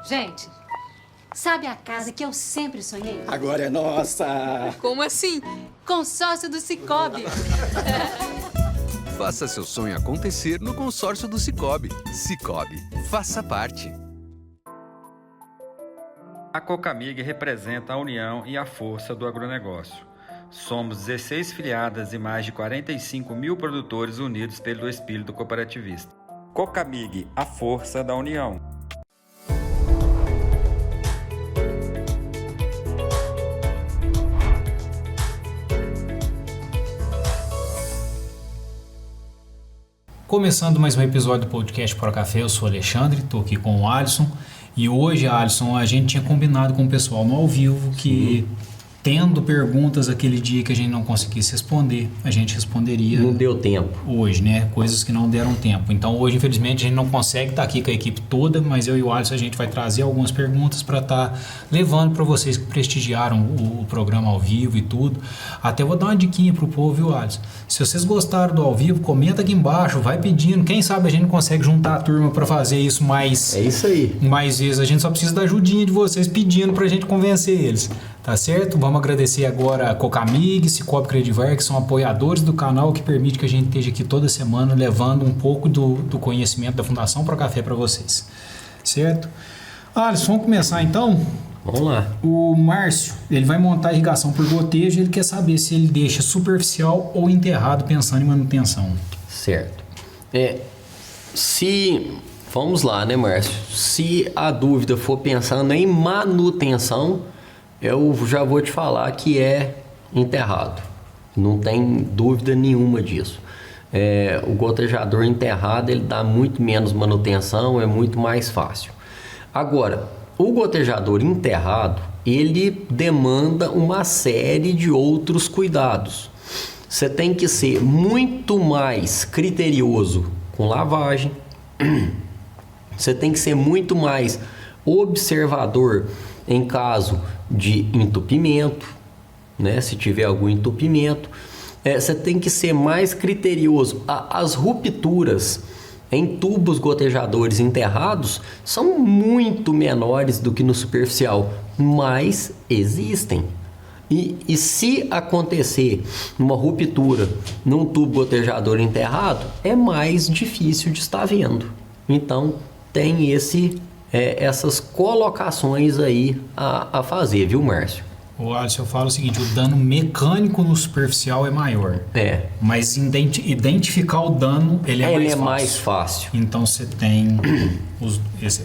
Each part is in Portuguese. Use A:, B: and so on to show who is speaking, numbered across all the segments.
A: Gente, sabe a casa que eu sempre sonhei?
B: Agora é nossa!
C: Como assim?
A: Consórcio do Sicoob.
D: Faça seu sonho acontecer no consórcio do Sicoob. Sicoob, faça parte.
E: A Cocamig representa a união e a força do agronegócio. Somos 16 filiadas e mais de 45 mil produtores unidos pelo espírito cooperativista. Cocamig, a força da união.
F: Começando mais um episódio do podcast Pro Café, eu sou o Alexandre, estou aqui com o Alisson. E hoje, Alisson, a gente tinha combinado com o pessoal no ao vivo que, tendo perguntas aquele dia que a gente não conseguisse responder, a gente responderia...
G: Não deu tempo.
F: Hoje, né? Coisas que não deram tempo. Então, hoje, infelizmente, a gente não consegue estar aqui com a equipe toda, mas eu e o Alisson, a gente vai trazer algumas perguntas para estar levando para vocês que prestigiaram o programa ao vivo e tudo. Até vou dar uma diquinha pro povo, viu, Alisson? Se vocês gostaram do ao vivo, comenta aqui embaixo, vai pedindo. Quem sabe a gente consegue juntar a turma para fazer isso mais...
G: É isso aí.
F: Mais vezes. A gente só precisa da ajudinha de vocês pedindo pra gente convencer eles. Tá certo? Vamos agradecer agora a Cocamig, Sicoob Credivar, que são apoiadores do canal, que permite que a gente esteja aqui toda semana levando um pouco do conhecimento da Fundação Pro Café para vocês. Certo? Alisson, vamos começar então?
G: Vamos lá.
F: O Márcio, ele vai montar a irrigação por gotejo, ele quer saber se ele deixa superficial ou enterrado pensando em manutenção.
G: Certo. Vamos lá, né, Márcio? Se a dúvida for pensando em manutenção, eu já vou te falar que é enterrado. Não tem dúvida nenhuma disso. O gotejador enterrado, ele dá muito menos manutenção, é muito mais fácil. Agora, o gotejador enterrado, ele demanda uma série de outros cuidados. Você tem que ser muito mais criterioso com lavagem. Você tem que ser muito mais observador em caso de entupimento, né? Se tiver algum entupimento. Você tem que ser mais criterioso. As rupturas em tubos gotejadores enterrados são muito menores do que no superficial, mas existem. E se acontecer uma ruptura num tubo gotejador enterrado, é mais difícil de estar vendo. Então, tem essas colocações aí a fazer, viu, Márcio?
F: O Alisson, eu falo o seguinte, o dano mecânico no superficial é maior. Mas identificar o dano, ele é mais fácil. Então você tem...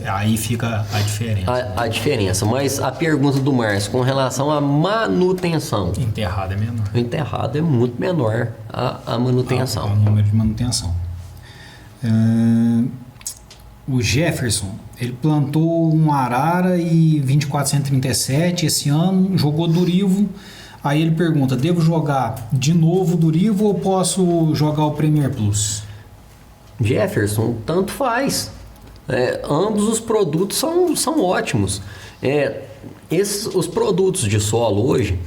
F: aí fica a diferença.
G: A diferença. Mas a pergunta do Márcio com relação à manutenção.
F: Enterrado é menor.
G: Enterrado é muito menor a manutenção.
F: O número de manutenção. O Jefferson, ele plantou um arara e 2437 esse ano, jogou Durivo. Aí ele pergunta, devo jogar de novo Durivo ou posso jogar o Premier Plus?
G: Jefferson, tanto faz. Ambos os produtos são ótimos. Os produtos de solo hoje,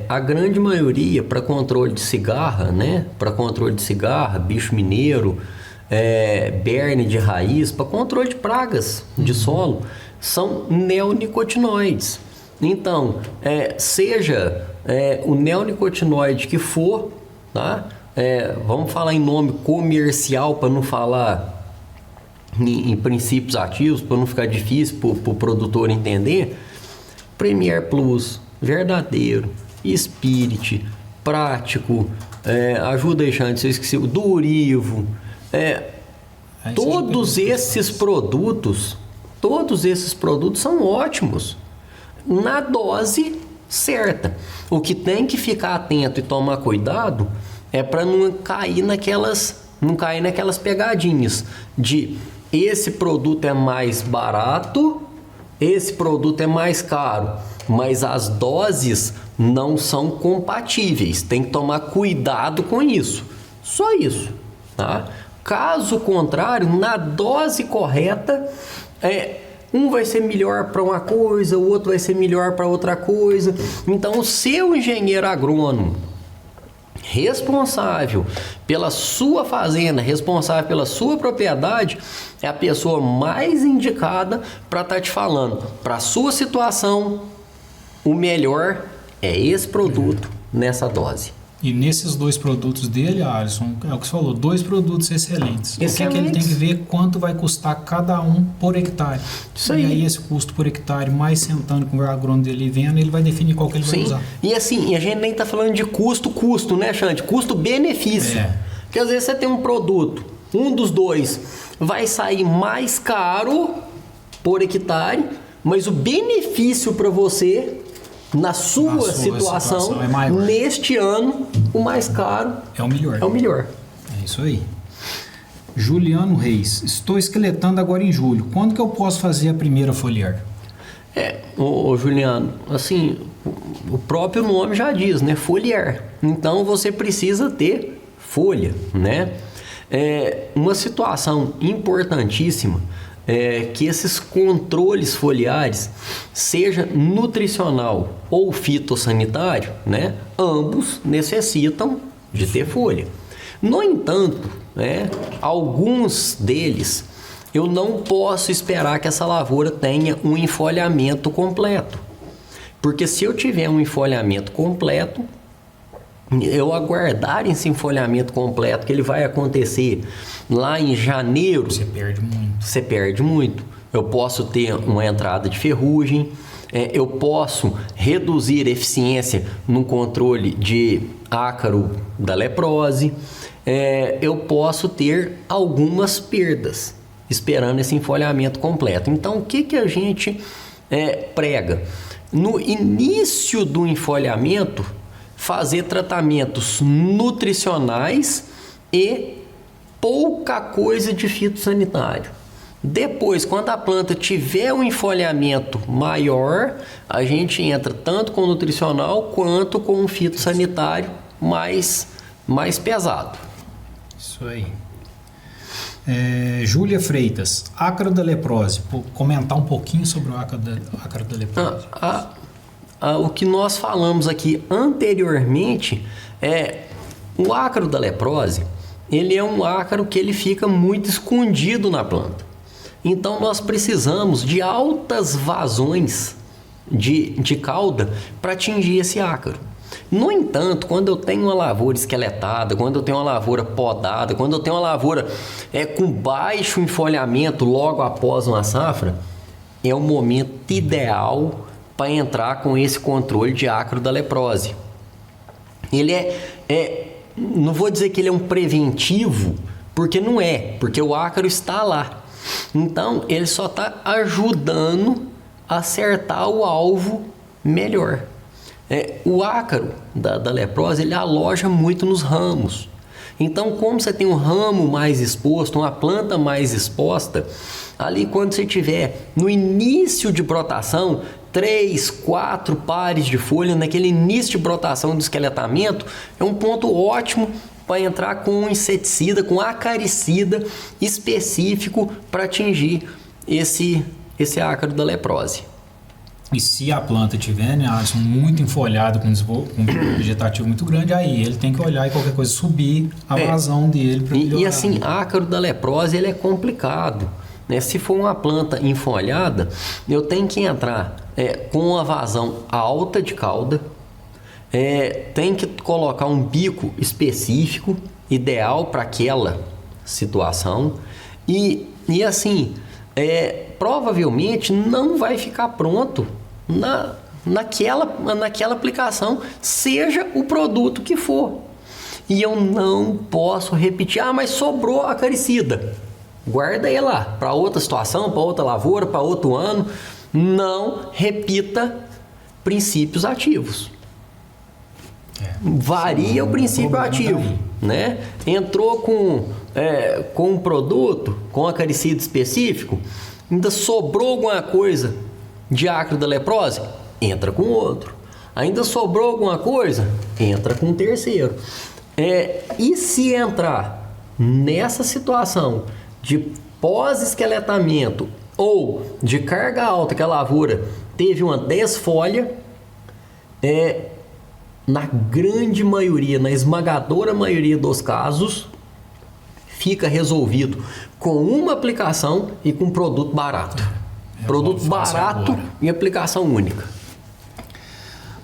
G: a grande maioria para controle de cigarra, né? Para controle de cigarra, bicho mineiro, berne de raiz, para controle de pragas de solo, são neonicotinoides. Então, seja o neonicotinoide que for, tá? Vamos falar em nome comercial para não falar em princípios ativos, para não ficar difícil para o produtor entender. Premier Plus, Verdadeiro, Spirit, Prático, ajuda aí, Xande, se eu esqueci, o Durivo. Todos esses produtos são ótimos na dose certa. O que tem que ficar atento e tomar cuidado é para não cair naquelas pegadinhas de esse produto é mais barato, esse produto é mais caro, mas as doses não são compatíveis. Tem que tomar cuidado com isso. Só isso, tá? Caso contrário, na dose correta, um vai ser melhor para uma coisa, o outro vai ser melhor para outra coisa. Então, o seu engenheiro agrônomo responsável pela sua fazenda, responsável pela sua propriedade, é a pessoa mais indicada para estar te falando, para a sua situação, o melhor é esse produto nessa dose.
F: E nesses 2 produtos dele, Alisson, é o que você falou, 2 produtos excelentes. O que é que ele tem que ver quanto vai custar cada um por hectare.
G: Isso aí.
F: E aí esse custo por hectare, mais sentando com o agrônomo dele e vendo, ele vai definir qual que ele vai usar.
G: E assim, a gente nem está falando de custo, né, Xande? Custo-benefício. Porque às vezes você tem um produto, um dos 2 vai sair mais caro por hectare, mas o benefício para você, na sua situação é maior. Neste ano, o mais caro
F: é o melhor.
G: É o melhor.
F: É isso aí. Juliano Reis, estou esqueletando agora em julho. Quando que eu posso fazer a primeira foliar?
G: Ô Juliano, assim, o próprio nome já diz, né? Foliar. Então você precisa ter folha, né? Uma situação importantíssima é que esses controles foliares, seja nutricional ou fitossanitário, né? Ambos necessitam de ter folha. No entanto, né? Alguns deles eu não posso esperar que essa lavoura tenha um enfolhamento completo. Porque se eu tiver um enfolhamento completo, eu aguardar esse enfolhamento completo, que ele vai acontecer lá em janeiro, você perde muito. Eu posso ter uma entrada de ferrugem, eu posso reduzir a eficiência no controle de ácaro da leprose, eu posso ter algumas perdas esperando esse enfolhamento completo. Então, o que a gente prega? No início do enfolhamento, fazer tratamentos nutricionais e pouca coisa de fitossanitário. Depois, quando a planta tiver um enfolhamento maior, a gente entra tanto com o nutricional quanto com o fitossanitário mais pesado.
F: Isso aí. Júlia Freitas, ácaro da leprose. Comentar um pouquinho sobre o ácaro da leprose.
G: O que nós falamos aqui anteriormente o ácaro da leprose, ele é um ácaro que ele fica muito escondido na planta. Então nós precisamos de altas vazões de cauda para atingir esse ácaro. No entanto, quando eu tenho uma lavoura esqueletada, quando eu tenho uma lavoura podada, quando eu tenho uma lavoura com baixo enfolhamento logo após uma safra, é o momento ideal para entrar com esse controle de ácaro da leprose. Ele não vou dizer que ele é um preventivo, porque não é, porque o ácaro está lá. Então, ele só está ajudando a acertar o alvo melhor. O ácaro da leprose, ele aloja muito nos ramos. Então, como você tem um ramo mais exposto, uma planta mais exposta, ali quando você tiver no início de brotação, 3, 4 pares de folha, naquele início de brotação do esqueletamento, é um ponto ótimo para entrar com um inseticida, com acaricida específico para atingir esse ácaro da leprose.
F: E se a planta tiver, né, Alisson, muito enfolhada, com um vegetativo muito grande, aí ele tem que olhar e qualquer coisa subir a vazão dele para melhorar.
G: E assim, ácaro da leprose, ele é complicado, né? Se for uma planta enfolhada, eu tenho que entrar com uma vazão alta de cauda, tem que colocar um bico específico, ideal para aquela situação, e assim, provavelmente não vai ficar pronto naquela aplicação, seja o produto que for. E eu não posso repetir, mas sobrou a acaricida. Guarda aí lá, para outra situação, para outra lavoura, para outro ano. Não repita princípios ativos. Varia o princípio ativo, né? Entrou com um produto, com acaricida específico, ainda sobrou alguma coisa de ácaro da leprose, entra com outro. Ainda sobrou alguma coisa, entra com um terceiro. E se entrar nessa situação de pós-esqueletamento ou de carga alta, que a lavoura teve uma desfolha, na grande maioria, na esmagadora maioria dos casos, fica resolvido com uma aplicação e com produto barato. Produto barato agora. E aplicação única.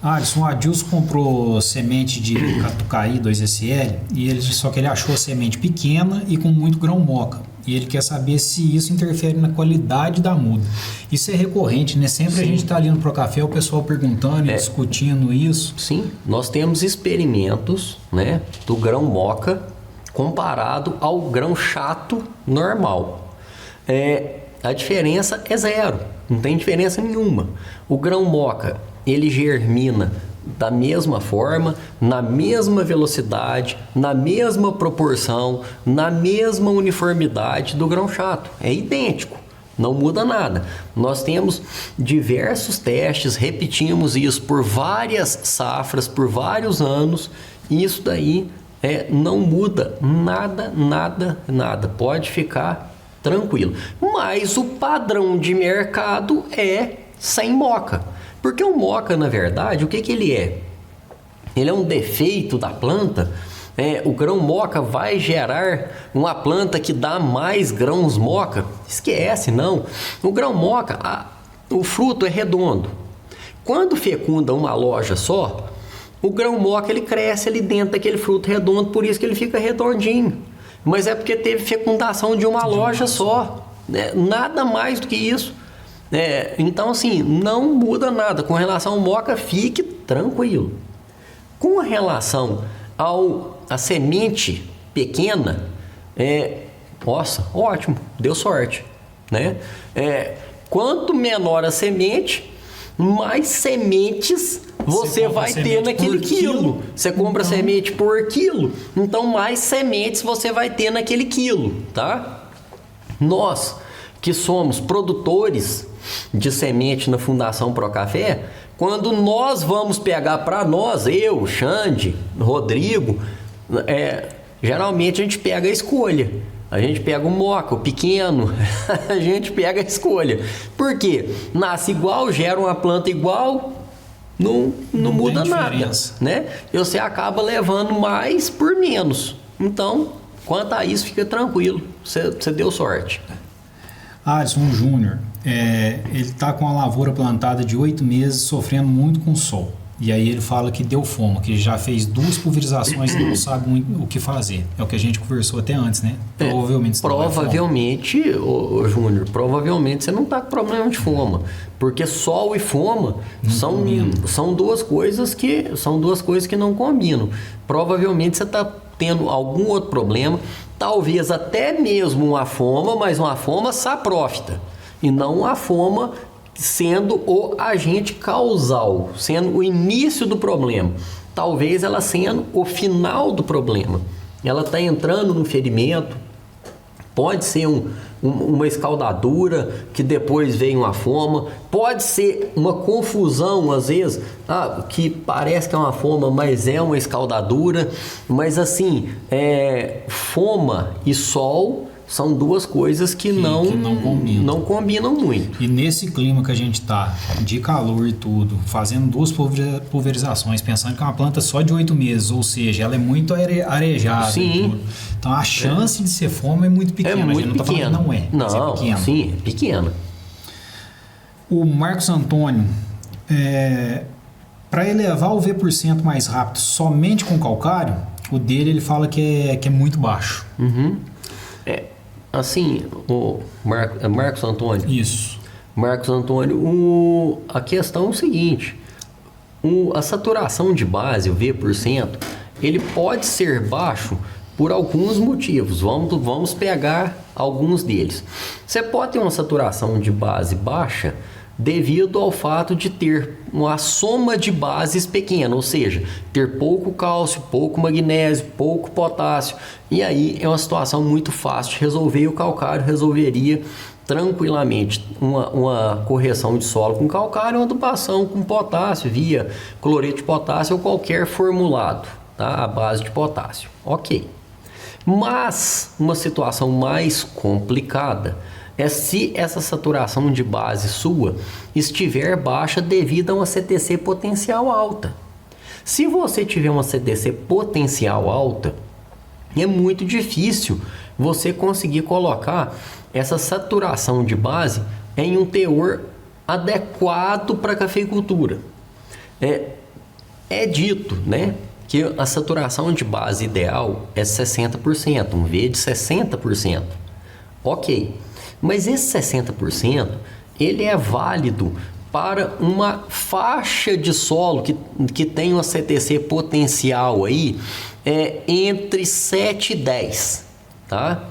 F: Alisson, o Adilson comprou semente de Catucaí 2SL só que ele achou a semente pequena e com muito grão moca. E ele quer saber se isso interfere na qualidade da muda. Isso é recorrente, né? Sempre Sim. A gente está ali no Procafé, o pessoal perguntando e discutindo isso.
G: Sim, nós temos experimentos, né, do grão moca comparado ao grão chato normal. A diferença é zero, não tem diferença nenhuma. O grão moca, ele germina da mesma forma, na mesma velocidade, na mesma proporção, na mesma uniformidade do grão chato. É idêntico, não muda nada. Nós temos diversos testes, repetimos isso por várias safras, por vários anos, e isso daí não muda nada. Pode ficar tranquilo. Mas o padrão de mercado é sem moca. Porque o moca, na verdade, o que ele é? Ele é um defeito da planta. O grão moca vai gerar uma planta que dá mais grãos moca? Esquece, não. O grão moca, o fruto é redondo. Quando fecunda uma loja só, o grão moca ele cresce ali dentro daquele fruto redondo, por isso que ele fica redondinho. Mas é porque teve fecundação de uma loja só. Nada mais do que isso. Então, assim, não muda nada. Com relação ao moca, fique tranquilo. Com relação à semente pequena, nossa, ótimo, deu sorte, né? Quanto menor a semente, mais sementes você vai ter naquele quilo. Você compra semente por quilo, então mais sementes você vai ter naquele quilo, tá? Nós que somos produtores de semente na Fundação Procafé, quando nós vamos pegar para nós, eu, Xande, Rodrigo, geralmente a gente pega a escolha. A gente pega o moca, o pequeno, a gente pega a escolha. Por quê? Nasce igual, gera uma planta igual, não muda nada, né? E você acaba levando mais por menos. Então, quanto a isso, fica tranquilo. Você deu sorte.
F: Alisson Júnior, ele está com a lavoura plantada de 8 meses, sofrendo muito com o sol. E aí ele fala que deu fome, que já fez 2 pulverizações e não sabe muito o que fazer. É o que a gente conversou até antes, né?
G: Provavelmente, Júnior, provavelmente você não está com problema de foma. Porque sol e foma são duas coisas que não combinam. Provavelmente você está tendo algum outro problema, talvez até mesmo uma foma, mas uma foma saprófita. E não uma foma sendo o agente causal, sendo o início do problema. Talvez ela sendo o final do problema. Ela está entrando no ferimento, pode ser uma escaldadura que depois vem uma foma, pode ser uma confusão às vezes, que parece que é uma foma, mas é uma escaldadura. Mas assim, foma e sol são duas coisas que não combinam muito.
F: E nesse clima que a gente tá, de calor e tudo, fazendo 2 pulverizações, pensando que é uma planta só de 8 meses, ou seja, ela é muito arejada.
G: Sim.
F: E tudo. Então a chance de ser fome é muito pequena.
G: É muito
F: a gente não
G: pequena.
F: Tá falando que não é.
G: Não,
F: é pequena.
G: Sim, é pequena.
F: O Marcos Antônio, para elevar o V% mais rápido somente com calcário, o dele ele fala que é muito baixo.
G: Uhum. Assim, o Marcos Antônio.
F: Isso.
G: Marcos Antônio, a questão é o seguinte: a saturação de base, o V%, ele pode ser baixo por alguns motivos. Vamos pegar alguns deles. Você pode ter uma saturação de base baixa devido ao fato de ter uma soma de bases pequena, ou seja, ter pouco cálcio, pouco magnésio, pouco potássio. E aí é uma situação muito fácil de resolver, e o calcário resolveria tranquilamente uma correção de solo com calcário, uma adubação com potássio via cloreto de potássio ou qualquer formulado, tá? À base de potássio. Ok. Mas uma situação mais complicada é se essa saturação de base sua estiver baixa devido a uma CTC potencial alta. Se você tiver uma CTC potencial alta, é muito difícil você conseguir colocar essa saturação de base em um teor adequado para a cafeicultura. É dito, né, que a saturação de base ideal é 60%, um V de 60%. Ok, mas esse 60% ele é válido para uma faixa de solo que tem uma CTC potencial aí entre 7 e 10, tá?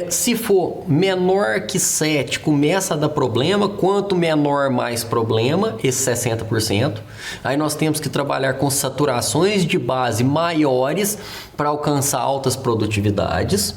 G: Se for menor que 7, começa a dar problema. Quanto menor, mais problema, esse 60%. Aí nós temos que trabalhar com saturações de base maiores para alcançar altas produtividades.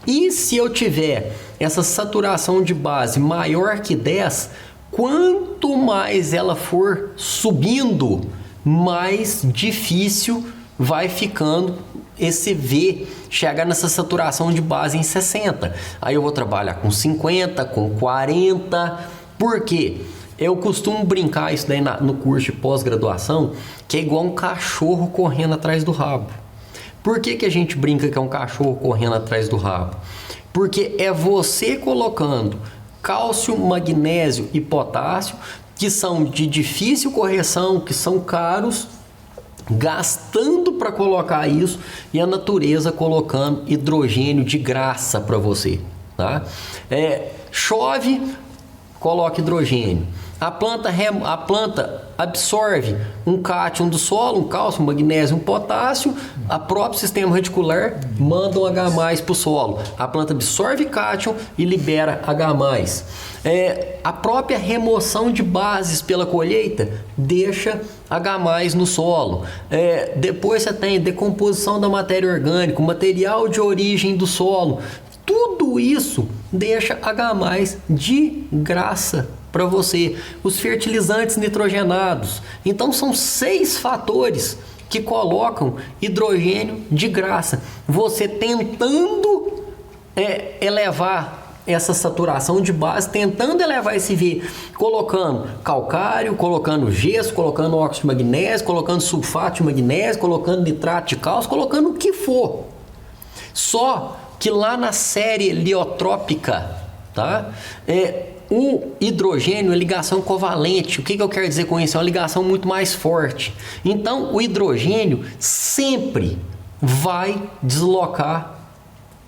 G: E se eu tiver essa saturação de base maior que 10, quanto mais ela for subindo, mais difícil vai ficando esse V chegar nessa saturação de base em 60. Aí eu vou trabalhar com 50, com 40. Por quê? Eu costumo brincar isso daí no curso de pós-graduação, que é igual um cachorro correndo atrás do rabo. Por que a gente brinca que é um cachorro correndo atrás do rabo? Porque é você colocando cálcio, magnésio e potássio, que são de difícil correção, que são caros, gastando para colocar isso, e a natureza colocando hidrogênio de graça para você, tá? Chove, coloca hidrogênio. A planta absorve um cátion do solo, um cálcio, um magnésio, um potássio. A próprio sistema reticular manda um H+ para o solo. A planta absorve cátion e libera H+. A própria remoção de bases pela colheita deixa H+ no solo. Depois você tem decomposição da matéria orgânica, o material de origem do solo. Tudo isso deixa H+ de graça para você. Os fertilizantes nitrogenados. Então são 6 fatores que colocam hidrogênio de graça. Você tentando elevar essa saturação de base, tentando elevar esse V, colocando calcário, colocando gesso, colocando óxido de magnésio, colocando sulfato de magnésio, colocando nitrato de cálcio, colocando o que for. Só que lá na série heliotrópica, tá? O hidrogênio é ligação covalente. O que eu quero dizer com isso? É uma ligação muito mais forte. Então, o hidrogênio sempre vai deslocar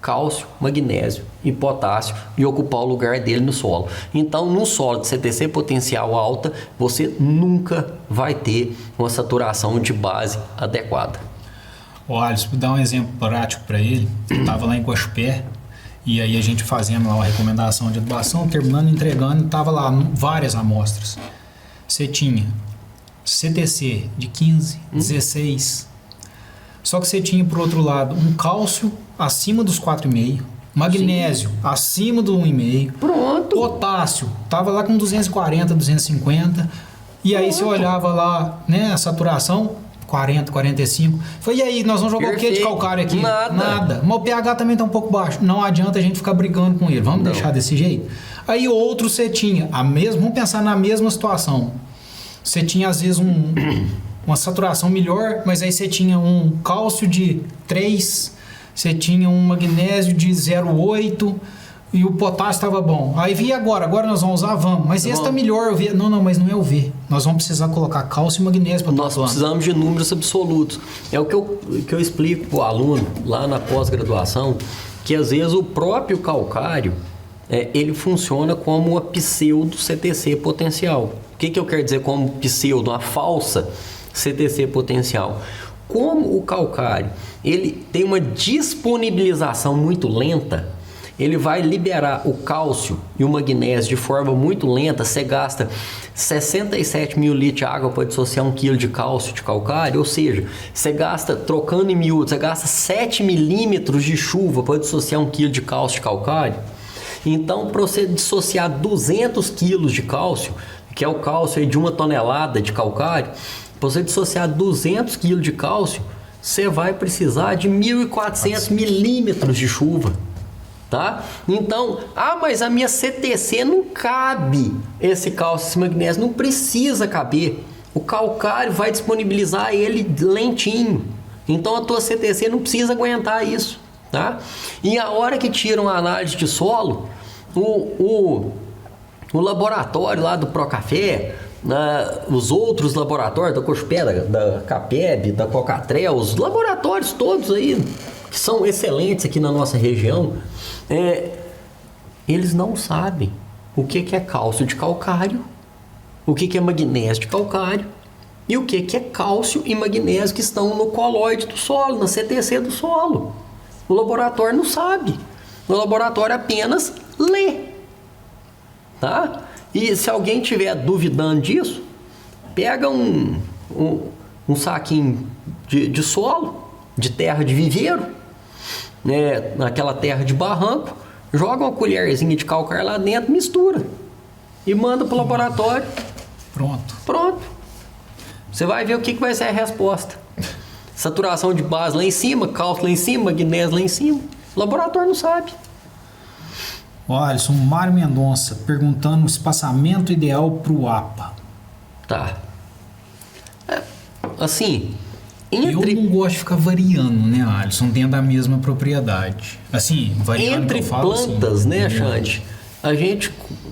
G: cálcio, magnésio e potássio e ocupar o lugar dele no solo. Então, num solo de CTC potencial alta, você nunca vai ter uma saturação de base adequada.
F: Olha, se eu dar um exemplo prático para ele, eu estava lá em Guaxupé, e aí a gente fazendo lá uma recomendação de adubação, terminando, entregando, estava lá várias amostras. Você tinha CTC de 15, 16. Só que você tinha, por outro lado, um cálcio acima dos 4,5, magnésio acima do 1,5. Pronto. Potássio, estava lá com 240, 250. E aí você olhava lá, né, a saturação, 40, 45. Foi, e aí, nós vamos jogar o que de calcário aqui? Nada. Mas o pH também está um pouco baixo. Não adianta a gente ficar brigando com ele. Vamos deixar desse jeito? Aí outro você tinha, vamos pensar na mesma situação. Você tinha, às vezes, uma saturação melhor, mas aí você tinha um cálcio de 3, você tinha um magnésio de 0,8 e o potássio estava bom. Aí vi agora nós vamos usar, vamos. Mas esse está melhor, o V. Não, mas não é o V. Nós vamos precisar colocar cálcio e magnésio para
G: nós precisamos de números absolutos. É o que eu explico para o aluno lá na pós-graduação, que às vezes o próprio calcário ele funciona como uma pseudo CTC potencial. O que eu quero dizer como pseudo? Uma falsa CTC potencial. Como o calcário ele tem uma disponibilização muito lenta, ele vai liberar o cálcio e o magnésio de forma muito lenta. Você gasta 67 mil litros de água para dissociar 1 kg de cálcio de calcário, ou seja, você gasta, trocando em miúdos, você gasta 7 milímetros de chuva para dissociar 1 kg de cálcio de calcário. Então, para você dissociar 200 quilos de cálcio, que é o cálcio de 1 tonelada de calcário, para você dissociar 200 quilos de cálcio, você vai precisar de 1.400 milímetros de chuva. Tá? Então, mas a minha CTC não cabe esse cálcio, esse magnésio, não precisa caber. o calcário vai disponibilizar ele lentinho. Então a tua CTC não precisa aguentar isso, tá? E a hora que tiram a análise de solo, o laboratório lá do Procafé, os outros laboratórios da Cochupé, da Capeb, da Cocatrel, os laboratórios todos aí que são excelentes aqui na nossa região, eles não sabem o que é cálcio de calcário, o que é magnésio de calcário e o que é cálcio e magnésio que estão no coloide do solo, na CTC do solo. O laboratório não sabe. O laboratório apenas lê. Tá? E se alguém tiver duvidando disso, pega um saquinho de solo, de terra de viveiro, né, naquela terra de barranco, joga uma colherzinha de calcário lá dentro, mistura e manda para o laboratório. Pronto. Você vai ver o que vai ser a resposta. Saturação de base lá em cima, cálcio lá em cima, magnésio lá em cima. O laboratório não sabe.
F: Ó, Alisson, Mário Mendonça perguntando o espaçamento ideal para o APA.
G: Tá. Assim,
F: Eu não gosto de ficar variando, né, Alisson, dentro da mesma propriedade. Assim, variando
G: entre
F: que eu falo,
G: plantas,
F: assim,
G: né, Xande?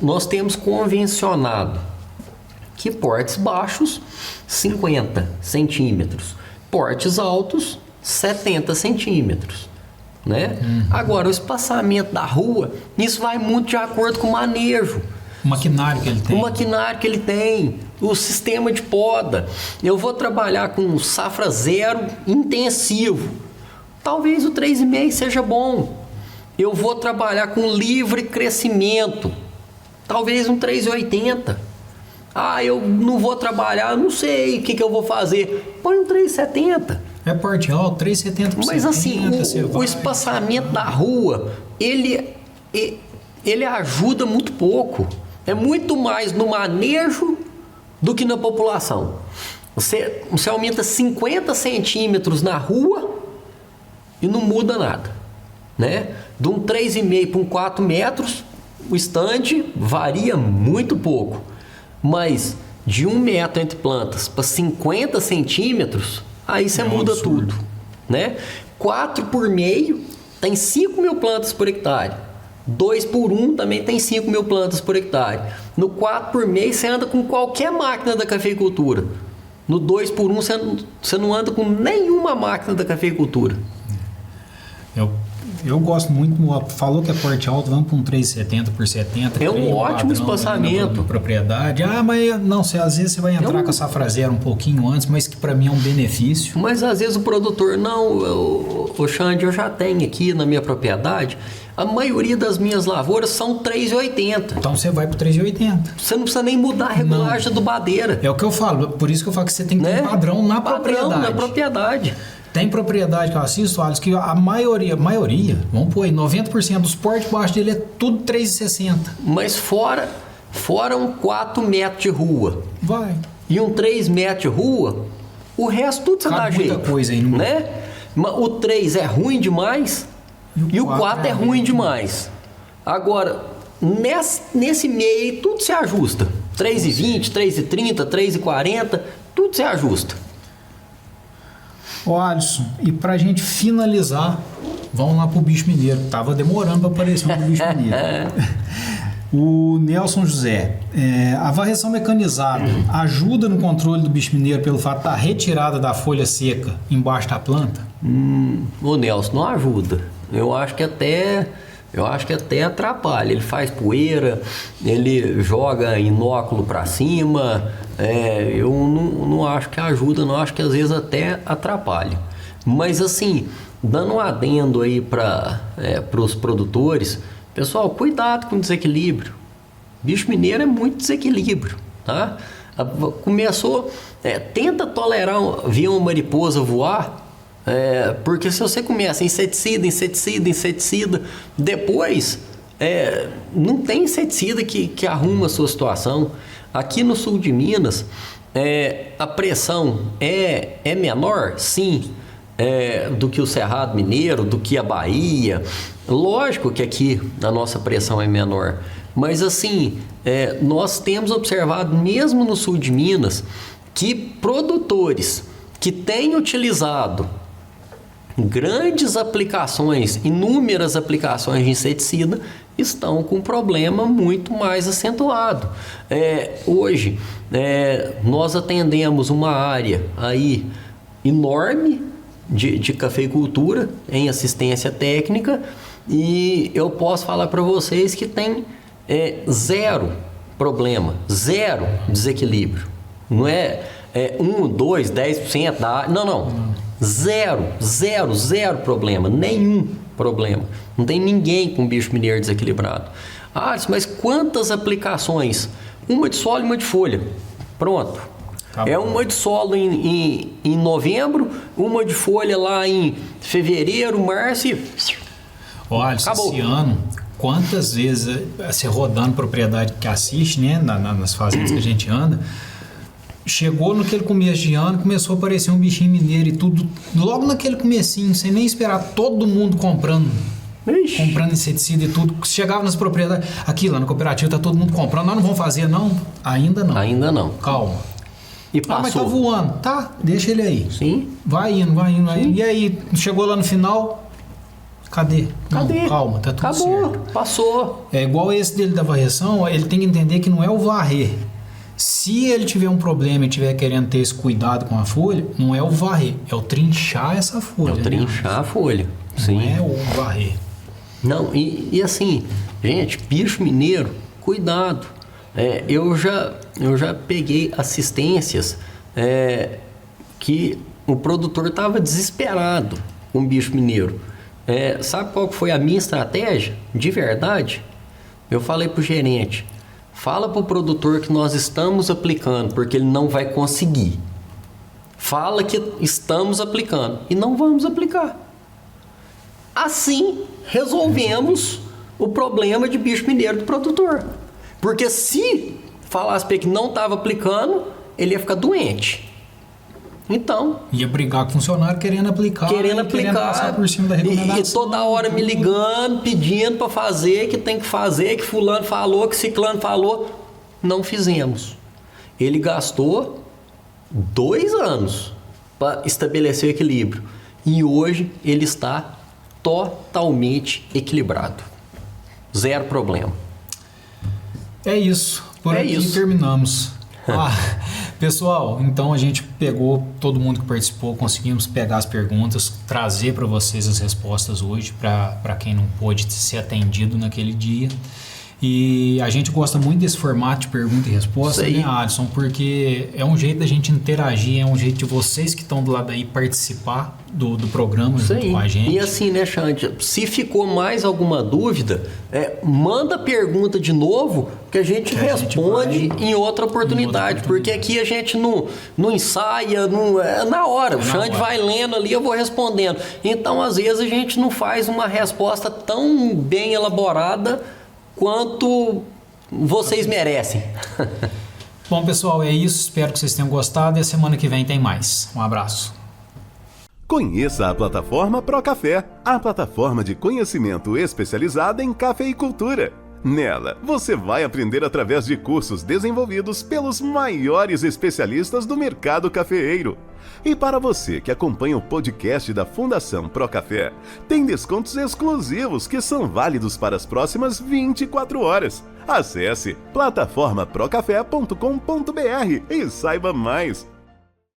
G: Nós temos convencionado que portes baixos, 50 centímetros. Portes altos, 70 centímetros. Né? Agora, o espaçamento da rua, isso vai muito de acordo com o manejo.
F: O maquinário que ele tem.
G: O maquinário que ele tem, o sistema de poda. Eu vou trabalhar com safra zero intensivo. Talvez o 3,5 seja bom. Eu vou trabalhar com livre crescimento. Talvez um 3,80. Eu não vou trabalhar, não sei o que eu vou fazer. Põe um 3,70.
F: É porte alto, 3,70 por
G: Mas assim, o espaçamento da rua, ele ajuda muito pouco. É muito mais no manejo do que na população. Você aumenta 50 centímetros na rua e não muda nada. Né? De um 3,5 para um 4 metros, o stand varia muito pouco. Mas de 1 metro entre plantas para 50 centímetros, aí você muda tudo. Né? 4 por meio tem 5 mil plantas por hectare. 2 por 1 também tem 5 mil plantas por hectare. No 4 por meio você anda com qualquer máquina da cafeicultura. No 2 por 1 você não anda com nenhuma máquina da cafeicultura.
F: Eu gosto muito, falou que é porte alto, vamos para um 3,70 por 70.
G: É um ótimo espaçamento.
F: Propriedade. Mas não sei, às vezes você vai entrar com a safra zero um pouquinho antes, mas que para mim é um benefício.
G: Mas às vezes o produtor, o Xande, eu já tenho aqui na minha propriedade, a maioria das minhas lavouras são 3,80.
F: Então você vai para 3,80.
G: Você não precisa nem mudar a regulagem do badeira.
F: É o que eu falo, por isso que eu falo que você tem que ter um padrão na propriedade. Tem propriedade que eu assisto, Alisson, que a maioria, vamos pôr aí, 90% dos portes baixo dele é tudo 3,60.
G: Mas fora um 4 metros de rua.
F: Vai.
G: E um 3 metros de rua, o resto tudo você dá jeito.
F: Muita coisa aí, não
G: né? O 3 é ruim demais e o 4 é ruim demais. Agora, nesse meio aí, tudo se ajusta. 3,20, 3,30, 3,40, tudo se ajusta.
F: Ó, Alisson, e pra gente finalizar, vamos lá pro bicho mineiro. Tava demorando para aparecer um bicho mineiro. O Nelson José, a varreção mecanizada ajuda no controle do bicho mineiro pelo fato de estar retirada da folha seca embaixo da planta?
G: O Nelson, não ajuda. Eu acho que até atrapalha. Ele faz poeira, ele joga inóculo para cima. Eu não acho que ajuda, não acho que às vezes até atrapalha. Mas assim, dando um adendo aí para os produtores, pessoal, cuidado com o desequilíbrio. Bicho mineiro é muito desequilíbrio, tá? Começou, tenta tolerar ver uma mariposa voar. Porque se você começa inseticida, depois não tem inseticida que arruma a sua situação. Aqui no sul de Minas, a pressão é menor, sim, do que o Cerrado Mineiro, do que a Bahia. Lógico que aqui a nossa pressão é menor, mas assim, nós temos observado, mesmo no sul de Minas, que produtores que têm utilizado grandes aplicações, inúmeras aplicações de inseticida, estão com um problema muito mais acentuado. Hoje, nós atendemos uma área aí enorme de cafeicultura em assistência técnica e eu posso falar para vocês que tem zero problema, zero desequilíbrio. Não é 1, 2, 10% da área, não. Zero problema, nenhum problema. Não tem ninguém com bicho mineiro desequilibrado. Mas quantas aplicações? Uma de solo e uma de folha. Pronto. Uma de solo em novembro, uma de folha lá em fevereiro, março e...
F: Olha, esse ano, quantas vezes você rodando propriedade que assiste, né, nas fazendas que a gente anda, chegou naquele começo de ano, começou a aparecer um bichinho mineiro e tudo, logo naquele comecinho, sem nem esperar, todo mundo comprando inseticida e tudo. Chegava nas propriedades, aqui lá na cooperativa tá todo mundo comprando, nós não vamos fazer não? Ainda não. Calma.
G: E passou.
F: Mas tá voando. Tá, deixa ele aí.
G: Sim.
F: Vai indo. E aí, chegou lá no final, cadê? Não, calma, tá tudo certo.
G: Passou.
F: É igual esse dele da varreção, ele tem que entender que não é o varrer. Se ele tiver um problema e tiver querendo ter esse cuidado com a folha, não é o varrer, é o trinchar essa folha.
G: É o trinchar a folha. Sim.
F: Não é o varrer.
G: Não, e assim, gente, bicho mineiro, cuidado. Eu já peguei assistências que o produtor estava desesperado com o bicho mineiro. Sabe qual foi a minha estratégia? De verdade, eu falei pro gerente, fala pro produtor que nós estamos aplicando, porque ele não vai conseguir. Fala que estamos aplicando e não vamos aplicar. Assim, resolvemos o problema de bicho mineiro do produtor. Porque se falasse para ele que não estava aplicando, ele ia ficar doente. Então...
F: ia brigar com o funcionário querendo aplicar. Querendo passar por cima da recomendação.
G: E toda hora me ligando, pedindo para fazer, que tem que fazer, que fulano falou, que ciclano falou. Não fizemos. Ele gastou 2 anos para estabelecer o equilíbrio. E hoje ele está totalmente equilibrado. Zero problema.
F: É isso. Por aqui terminamos. Pessoal, então a gente pegou todo mundo que participou, conseguimos pegar as perguntas, trazer para vocês as respostas hoje, para quem não pôde ser atendido naquele dia. E a gente gosta muito desse formato de pergunta e resposta, né, Alisson? Porque é um jeito da gente interagir, é um jeito de vocês que estão do lado aí participar do programa junto com a gente.
G: E assim, né, Xande? Se ficou mais alguma dúvida, manda a pergunta de novo que a gente responde em outra oportunidade. Porque aqui a gente não ensaia, é na hora. O Xande vai lendo ali, eu vou respondendo. Então, às vezes, a gente não faz uma resposta tão bem elaborada quanto vocês merecem.
F: Bom, pessoal, é isso. Espero que vocês tenham gostado e a semana que vem tem mais. Um abraço.
C: Conheça a plataforma Procafé, a plataforma de conhecimento especializada em cafeicultura. Nela, você vai aprender através de cursos desenvolvidos pelos maiores especialistas do mercado cafeeiro. E para você que acompanha o podcast da Fundação Procafé, tem descontos exclusivos que são válidos para as próximas 24 horas. Acesse plataformaprocafé.com.br e saiba mais.